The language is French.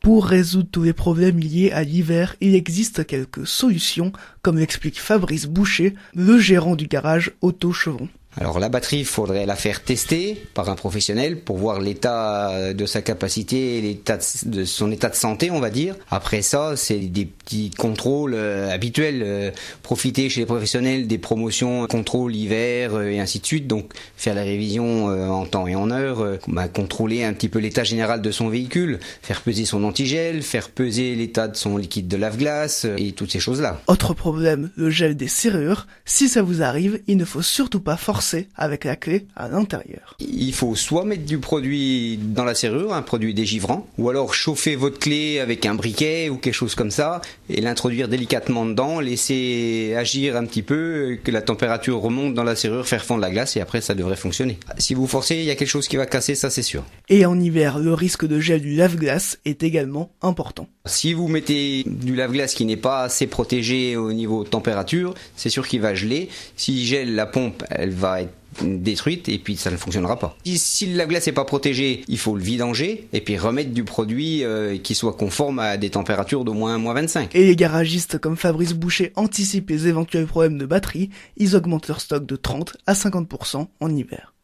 Pour résoudre tous les problèmes liés à l'hiver, il existe quelques solutions, comme l'explique Fabrice Boucher, le gérant du garage Auto Chevron. Alors la batterie, il faudrait la faire tester par un professionnel pour voir l'état de sa capacité, de son état de santé, on va dire. Après ça, c'est des petits contrôles habituels. Profiter chez les professionnels des promotions, contrôle hiver et ainsi de suite. Donc faire la révision en temps et en heure, contrôler un petit peu l'état général de son véhicule, faire peser son antigel, faire peser l'état de son liquide de lave-glace et toutes ces choses-là. Autre problème, le gel des serrures. Si ça vous arrive, il ne faut surtout pas forcer avec la clé à l'intérieur. Il faut soit mettre du produit dans la serrure, un produit dégivrant, ou alors chauffer votre clé avec un briquet ou quelque chose comme ça, et l'introduire délicatement dedans, laisser agir un petit peu, que la température remonte dans la serrure, faire fondre la glace, et après ça devrait fonctionner. Si vous forcez, il y a quelque chose qui va casser, ça c'est sûr. Et en hiver, le risque de gel du lave-glace est également important. Si vous mettez du lave-glace qui n'est pas assez protégé au niveau température, c'est sûr qu'il va geler. S'il gèle, la pompe, elle va être détruite et puis ça ne fonctionnera pas. Si le lave-glace n'est pas protégé, il faut le vidanger et puis remettre du produit qui soit conforme à des températures d'au moins -25. Et les garagistes comme Fabrice Boucher anticipent les éventuels problèmes de batterie, ils augmentent leur stock de 30 à 50% en hiver.